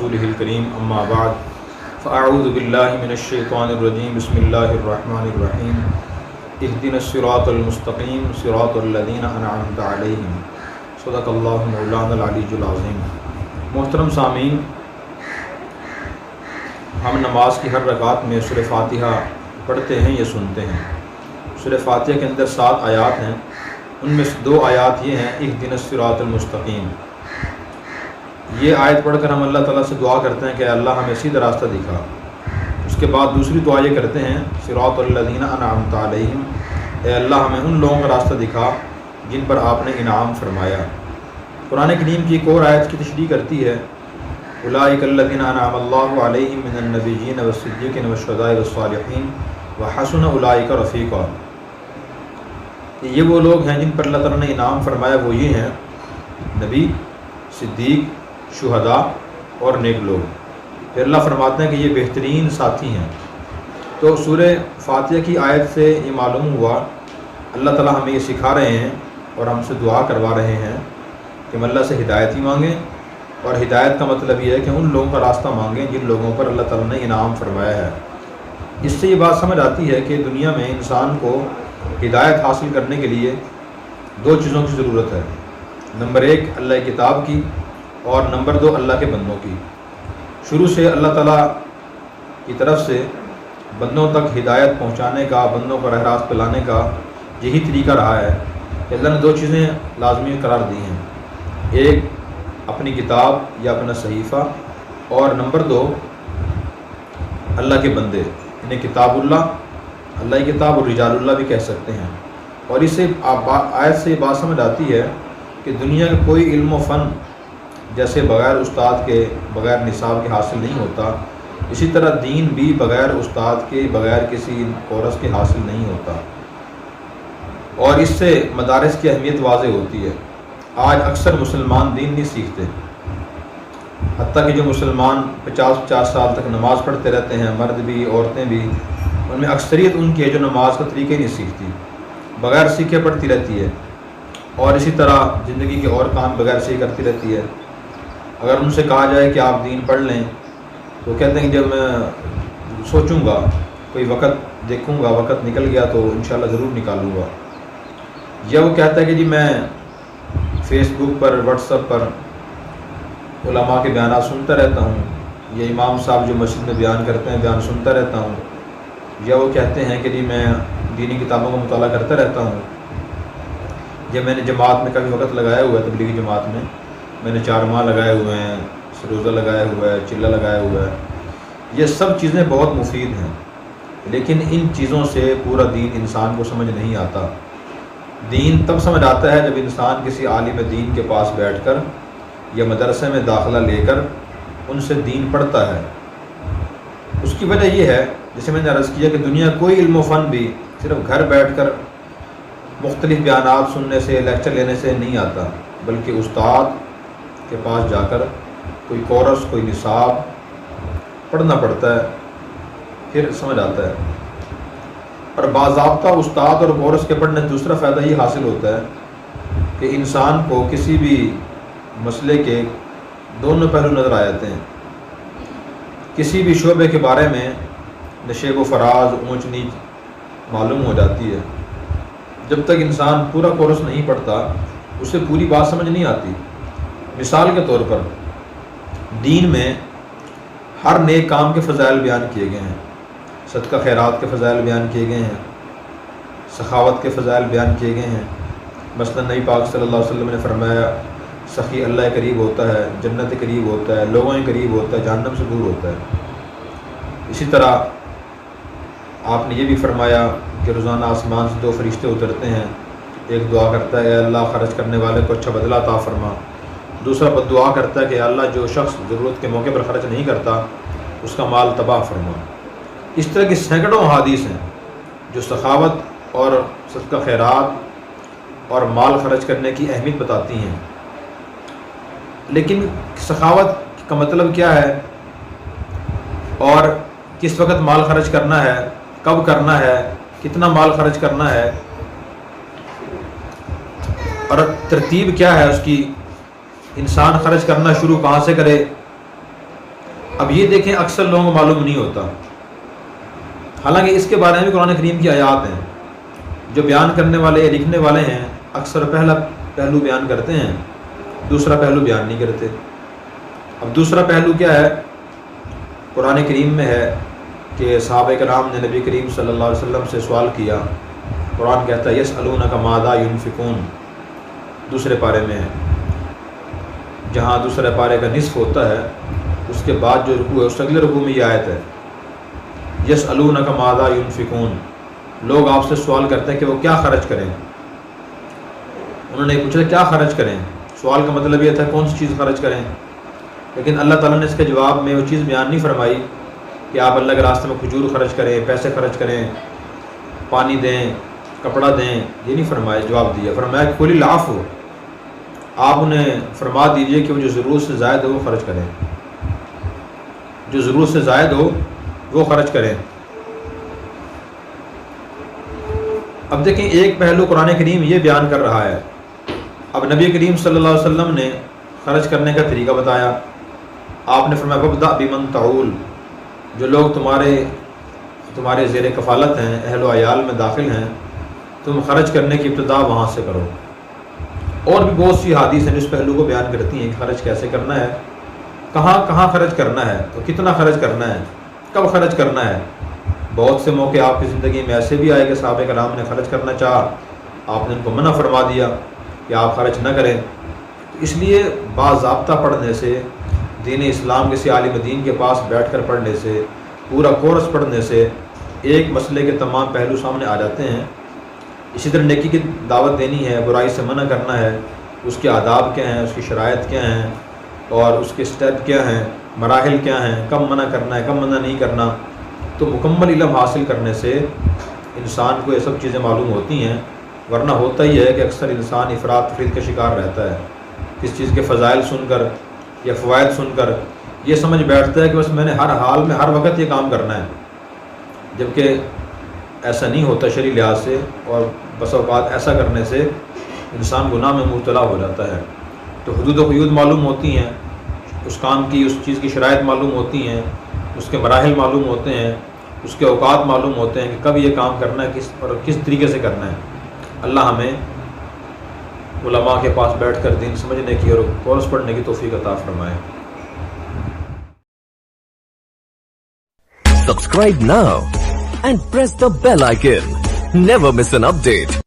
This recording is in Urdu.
رسوله الكريم اما بعد فاعوذ بالله من الشيطان الرجيم بسم الله الرحمن الرحيم اهدنا الصراط المستقيم صراط الذين انعمت عليهم صدق اللہ مولانا العلی العظیم۔ محترم سامعین، ہم نماز کی ہر رکعت میں سورہ فاتحہ پڑھتے ہیں یا سنتے ہیں۔ سورہ فاتحہ کے اندر 7 آیات ہیں، ان میں سے 2 آیات یہ ہیں اهدنا الصراط المستقیم۔ یہ آیت پڑھ کر ہم اللہ تعالیٰ سے دعا کرتے ہیں کہ اللہ ہمیں سیدھا راستہ دکھا۔ اس کے بعد دوسری دعا یہ کرتے ہیں صراط الذین انعمت علیہم، اے اللہ ہمیں ان لوگوں کا راستہ دکھا جن پر آپ نے انعام فرمایا۔ قرآن کریم کی ایک اور آیت کی تشریح کرتی ہے اولئک الذین انعم اللہ علیہم من النبیین والصدیقین والشہداء والصالحین وحسن اولئک رفیقا۔ یہ وہ لوگ ہیں جن پر اللہ تعالیٰ نے انعام فرمایا، وہ یہ ہیں نبی، صدیق، شہداء اور نیک لوگ۔ پھر اللہ فرماتے ہیں کہ یہ بہترین ساتھی ہیں۔ تو سورہ فاتحہ کی آیت سے یہ معلوم ہوا اللہ تعالیٰ ہمیں یہ سکھا رہے ہیں اور ہم سے دعا کروا رہے ہیں کہ ہم اللہ سے ہدایت ہی مانگیں، اور ہدایت کا مطلب یہ ہے کہ ان لوگوں کا راستہ مانگیں جن لوگوں پر اللہ تعالیٰ نے انعام فرمایا ہے۔ اس سے یہ بات سمجھ آتی ہے کہ دنیا میں انسان کو ہدایت حاصل کرنے کے لیے 2 چیزوں کی ضرورت ہے۔ نمبر 1 اللہ کی کتاب کی، اور نمبر 2 اللہ کے بندوں کی۔ شروع سے اللہ تعالیٰ کی طرف سے بندوں تک ہدایت پہنچانے کا، بندوں کو راہ راست پہ لانے کا یہی طریقہ رہا ہے کہ اللہ نے 2 چیزیں لازمی قرار دی ہیں، ایک اپنی کتاب یا اپنا صحیفہ، اور نمبر 2 اللہ کے بندے، انہیں کتاب اللہ، اللہ کی کتاب اور رجال اللہ بھی کہہ سکتے ہیں۔ اور اس سے آیت سے یہ بات سمجھ آتی ہے کہ دنیا کا کوئی علم و فن جیسے بغیر استاد کے، بغیر نصاب کے حاصل نہیں ہوتا، اسی طرح دین بھی بغیر استاد کے، بغیر کسی کورس کے حاصل نہیں ہوتا۔ اور اس سے مدارس کی اہمیت واضح ہوتی ہے۔ آج اکثر مسلمان دین نہیں سیکھتے، حتیٰ کہ جو مسلمان 50 سال تک نماز پڑھتے رہتے ہیں، مرد بھی عورتیں بھی، ان میں اکثریت ان کی ہے جو نماز کا طریقہ ہی نہیں سیکھتی، بغیر سیکھے پڑھتی رہتی ہے، اور اسی طرح زندگی کے اور کام بغیر سیکھ کرتی رہتی ہے۔ اگر ان سے کہا جائے کہ آپ دین پڑھ لیں تو کہتے ہیں کہ جب میں سوچوں گا، کوئی وقت دیکھوں گا، وقت نکل گیا تو انشاءاللہ ضرور نکالوں گا۔ یا وہ کہتا ہے کہ جی میں فیس بک پر، واٹس ایپ پر علماء کے بیانات سنتا رہتا ہوں، یا امام صاحب جو مسجد میں بیان کرتے ہیں بیان سنتا رہتا ہوں۔ یا وہ کہتے ہیں کہ جی میں دینی کتابوں کا مطالعہ کرتا رہتا ہوں، یا میں نے جماعت میں کافی وقت لگایا ہوا ہے، تبلیغی جماعت میں نے 4 ماہ لگائے ہوئے ہیں، روزہ لگایا ہوا ہے، چلہ لگایا ہوا ہے۔ یہ سب چیزیں بہت مفید ہیں، لیکن ان چیزوں سے پورا دین انسان کو سمجھ نہیں آتا۔ دین تب سمجھ آتا ہے جب انسان کسی عالم دین کے پاس بیٹھ کر یا مدرسے میں داخلہ لے کر ان سے دین پڑھتا ہے۔ اس کی وجہ یہ ہے، جیسے میں نے عرض کیا، کہ دنیا کوئی علم و فن بھی صرف گھر بیٹھ کر مختلف بیانات سننے سے، لیکچر لینے سے نہیں آتا، بلکہ استاد کے پاس جا کر کوئی کورس، کوئی نصاب پڑھنا پڑتا ہے، پھر سمجھ آتا ہے۔ اور باضابطہ استاد اور کورس کے پڑھنے سے دوسرا فائدہ یہ حاصل ہوتا ہے کہ انسان کو کسی بھی مسئلے کے دونوں پہلو نظر آ جاتے ہیں۔ کسی بھی شعبے کے بارے میں نشیب و فراز، اونچ نیچ معلوم ہو جاتی ہے۔ جب تک انسان پورا کورس نہیں پڑھتا اسے پوری بات سمجھ نہیں آتی۔ مثال کے طور پر دین میں ہر نیک کام کے فضائل بیان کیے گئے ہیں، صدقہ خیرات کے فضائل بیان کیے گئے ہیں، سخاوت کے فضائل بیان کیے گئے ہیں۔ مثلا نبی پاک صلی اللہ علیہ وسلم نے فرمایا سخی اللہ قریب ہوتا ہے، جنت قریب ہوتا ہے، لوگوں قریب ہوتا ہے، جہنم سے دور ہوتا ہے۔ اسی طرح آپ نے یہ بھی فرمایا کہ روزانہ آسمان سے 2 فرشتے اترتے ہیں، ایک دعا کرتا ہے اے اللہ خرچ کرنے والے کو اچھا بدلہ عطا فرما، دوسرا بد دعا کرتا ہے کہ اللہ جو شخص ضرورت کے موقع پر خرچ نہیں کرتا اس کا مال تباہ فرما۔ اس طرح کی سینکڑوں احادیث ہیں جو سخاوت اور صدقہ خیرات اور مال خرچ کرنے کی اہمیت بتاتی ہیں۔ لیکن سخاوت کا مطلب کیا ہے، اور کس وقت مال خرچ کرنا ہے، کب کرنا ہے، کتنا مال خرچ کرنا ہے، اور ترتیب کیا ہے اس کی، انسان خرچ کرنا شروع کہاں سے کرے، اب یہ دیکھیں اکثر لوگوں کو معلوم نہیں ہوتا، حالانکہ اس کے بارے میں بھی قرآن کریم کی آیات ہیں. جو بیان کرنے والے لکھنے والے ہیں اکثر پہلا پہلو بیان کرتے ہیں، دوسرا پہلو بیان نہیں کرتے. اب دوسرا پہلو کیا ہے؟ قرآن کریم میں ہے کہ صحابہ کرام نے نبی کریم صلی اللہ علیہ وسلم سے سوال کیا. قرآن کہتا ہے یسألونک ماذا ینفقون، دوسرے پارے میں ہے، جہاں دوسرے پارے کا نصف ہوتا ہے اس کے بعد جو رکوع ہے اس اگلے رکوع میں یہ آیت ہے یسألونک ماذا ینفقون. لوگ آپ سے سوال کرتے ہیں کہ وہ کیا خرچ کریں. انہوں نے پوچھا کیا خرچ کریں، سوال کا مطلب یہ تھا کون سی چیز خرچ کریں، لیکن اللہ تعالیٰ نے اس کے جواب میں وہ چیز بیان نہیں فرمائی کہ آپ اللہ کے راستے میں کھجور خرچ کریں، پیسے خرچ کریں، پانی دیں، کپڑا دیں، یہ نہیں فرمایا. جواب دیا، فرمایا قل العفو، آپ انہیں فرما دیجئے کہ وہ جو ضرورت سے زائد ہو وہ خرچ کریں، جو ضرورت سے زائد ہو وہ خرچ کریں. اب دیکھیں ایک پہلو قرآن کریم یہ بیان کر رہا ہے. اب نبی کریم صلی اللہ علیہ وسلم نے خرچ کرنے کا طریقہ بتایا. آپ نے فرمایا وابدأ بمن تعول، جو لوگ تمہارے زیر کفالت ہیں، اہل و عیال میں داخل ہیں، تم خرچ کرنے کی ابتدا وہاں سے کرو. اور بھی بہت سی حدیث ہیں اس پہلو کو بیان کرتی ہیں کہ خرچ کیسے کرنا ہے، کہاں کہاں خرچ کرنا ہے، اور کتنا خرچ کرنا ہے، کب خرچ کرنا ہے. بہت سے موقع آپ کی زندگی میں ایسے بھی آئے کہ صحابہ کرام نے خرچ کرنا چاہا، آپ نے ان کو منع فرما دیا کہ آپ خرچ نہ کریں. اس لیے باضابطہ پڑھنے سے، دین اسلام کسی عالم دین کے پاس بیٹھ کر پڑھنے سے، پورا کورس پڑھنے سے ایک مسئلے کے تمام پہلو سامنے آ جاتے ہیں. اسی طرح نیکی کی دعوت دینی ہے، برائی سے منع کرنا ہے، اس کے آداب کیا ہیں، اس کی شرائط کیا ہیں، اور اس کے سٹیپ کیا ہیں، مراحل کیا ہیں، کب منع کرنا ہے، کب منع نہیں کرنا. تو مکمل علم حاصل کرنے سے انسان کو یہ سب چیزیں معلوم ہوتی ہیں. ورنہ ہوتا ہی ہے کہ اکثر انسان افراط تفریط کا شکار رہتا ہے. کس چیز کے فضائل سن کر یا فوائد سن کر یہ سمجھ بیٹھتا ہے کہ بس میں نے ہر حال میں ہر وقت یہ کام کرنا ہے، جبکہ ایسا نہیں ہوتا شرعی لحاظ سے. اور بس اوقات ایسا کرنے سے انسان گناہ میں مبتلا ہو جاتا ہے. تو حدود و قیود معلوم ہوتی ہیں، اس کام کی، اس چیز کی شرائط معلوم ہوتی ہیں، اس کے مراحل معلوم ہوتے ہیں، اس کے اوقات معلوم ہوتے ہیں کہ کب یہ کام کرنا ہے، کس طریقے سے کرنا ہے. اللہ ہمیں علماء کے پاس بیٹھ کر دین سمجھنے کی اور کورس پڑھنے کی توفیق عطا فرمائے. Subscribe now and press the bell icon. Never miss an update.